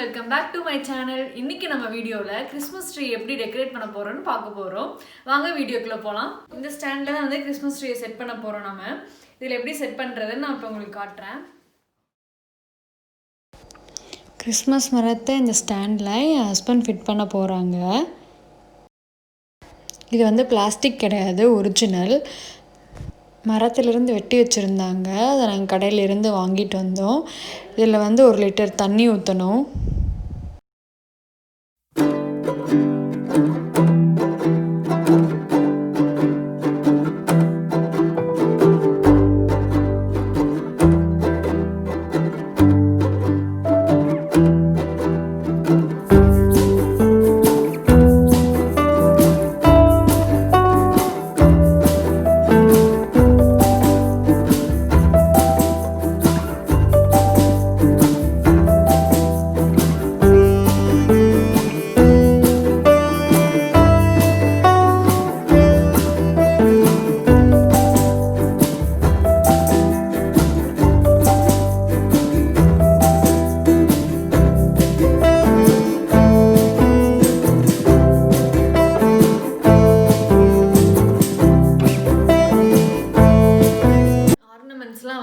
Welcome back to my channel. இன்னைக்கு நம்ம வீடியோவில் கிறிஸ்மஸ் ட்ரீ எப்படி டெக்கரேட் பண்ண போகிறோம்னு பார்க்க போகிறோம். வாங்க வீடியோக்குள்ளே போகலாம். இந்த ஸ்டாண்டில் தான் வந்து கிறிஸ்மஸ் ட்ரீயை செட் பண்ண போகிறோம். நம்ம இதில் எப்படி செட் பண்ணுறதுன்னு நான் இப்போ உங்களுக்கு காட்டுறேன். கிறிஸ்மஸ் மரத்தை இந்த ஸ்டாண்டில் என் ஹஸ்பண்ட் ஃபிட் பண்ண போகிறாங்க. இது வந்து பிளாஸ்டிக் கிடையாது, ஒரிஜினல் மரத்திலிருந்து வெட்டி வச்சுருந்தாங்க. அதை நாங்கள் கடையிலிருந்து வாங்கிட்டு வந்தோம். இதில் வந்து 1 லிட்டர் தண்ணி ஊற்றணும்.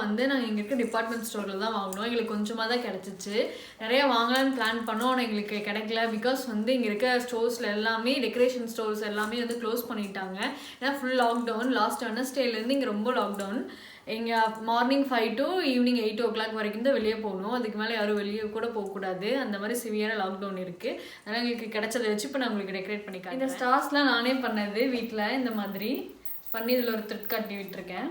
வந்து நாங்கள் இங்கே இருக்க டிபார்ட்மெண்ட் ஸ்டோரில் தான் வாங்கினோம். எங்களுக்கு கொஞ்சமாக தான் கிடச்சிச்சு. நிறையா வாங்கலான்னு பிளான் பண்ணோம், ஆனால் எங்களுக்கு கிடைக்கல. பிகாஸ் வந்து இங்கே இருக்க ஸ்டோர்ஸில் எல்லாமே டெக்கரேஷன் ஸ்டோர்ஸ் எல்லாமே வந்து க்ளோஸ் பண்ணிட்டாங்க. ஏன்னா ஃபுல் லாக்டவுன். லாஸ்ட் வெட்னஸ்டேலேருந்து இங்கே ரொம்ப லாக்டவுன். இங்கே மார்னிங் 5 to ஈவினிங் 8 o'clock வரைக்கும் தான் வெளியே போகணும். அதுக்கு மேலே யாரும் வெளியே கூட போகக்கூடாது. அந்த மாதிரி சிவியராக லாக்டவுன் இருக்குது. அதனால் எங்களுக்கு கிடைச்சதை வச்சு இப்போ நான் உங்களுக்கு டெக்கரேட் பண்ணிக்கிறேன். இந்த ஸ்டார்ஸ்லாம் நானே பண்ணது வீட்டில். இந்த மாதிரி பண்ணி இதில் ஒரு த்ரெட் கட்டி விட்டுருக்கேன்.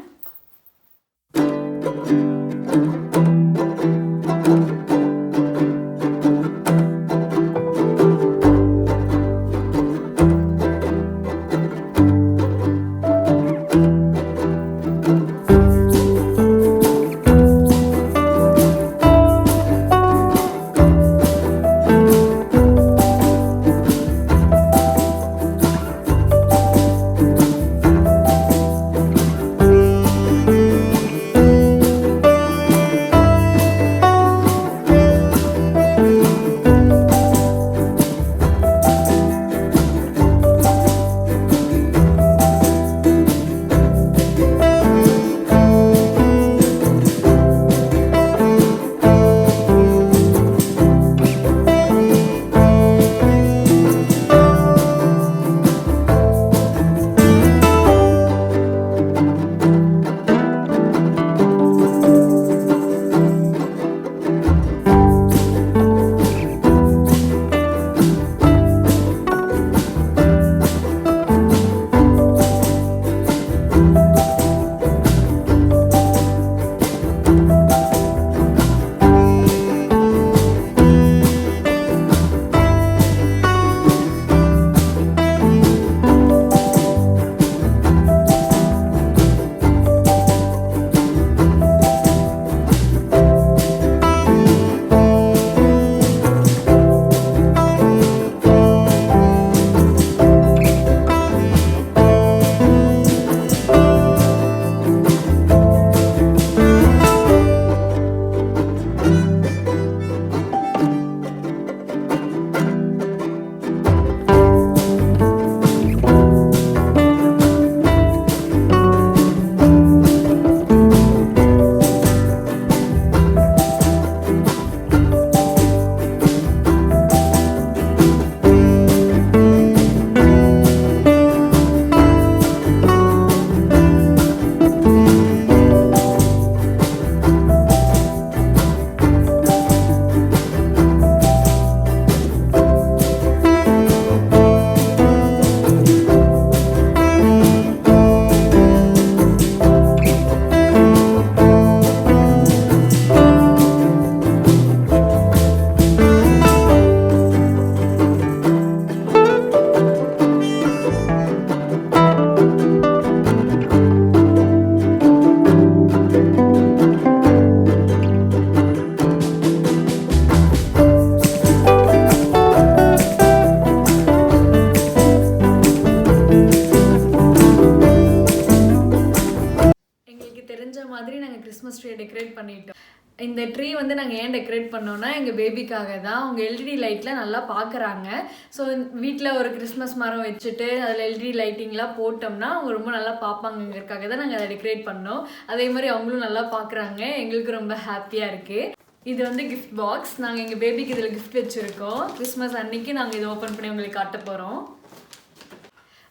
டெக்கரேட் பண்ணிட்டோம். இந்த ட்ரீ வந்து நாங்கள் ஏன் டெக்கரேட் பண்ணோன்னா எங்கள் பேபிக்காக தான். அவங்க எல்இடி லைட்டில் நல்லா பார்க்குறாங்க. ஸோ வீட்டில் ஒரு கிறிஸ்மஸ் மரம் வச்சுட்டு அதில் எல்இடி லைட்டிங்லாம் போட்டோம்னா அவங்க ரொம்ப நல்லா பார்ப்பாங்கங்கிறதுக்காக தான் நாங்கள் அதை டெக்கரேட் பண்ணோம். அதே மாதிரி அவங்களும் நல்லா பார்க்குறாங்க. எங்களுக்கு ரொம்ப ஹாப்பியாக இருக்குது. இது வந்து கிஃப்ட் பாக்ஸ். நாங்கள் எங்கள் பேபிக்கு இதில் கிஃப்ட் வச்சுருக்கோம். கிறிஸ்மஸ் அன்னைக்கு நாங்கள் இதை ஓப்பன் பண்ணி உங்களுக்கு காட்ட போகிறோம்.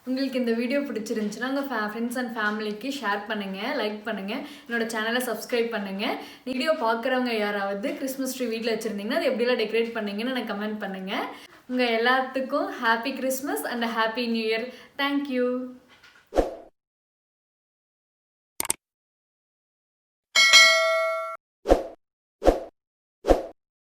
உங்களுக்கு இந்த வீடியோ பிடிச்சிருந்துச்சுன்னா உங்கள் ஃப்ரெண்ட்ஸ் அண்ட் ஃபேமிலிக்கு ஷேர் பண்ணுங்கள், லைக் பண்ணுங்கள், என்னோடய சேனலை சப்ஸ்கிரைப் பண்ணுங்கள். வீடியோ பார்க்குறவங்க யாராவது கிறிஸ்மஸ் ட்ரீ வீட்டில் வச்சுருந்தீங்கன்னா அது எப்படிலாம் டெக்கரேட் பண்ணீங்கன்னு எனக்கு கமெண்ட் பண்ணுங்கள். உங்கள் எல்லாத்துக்கும் happy Christmas and happy new year. Thank you.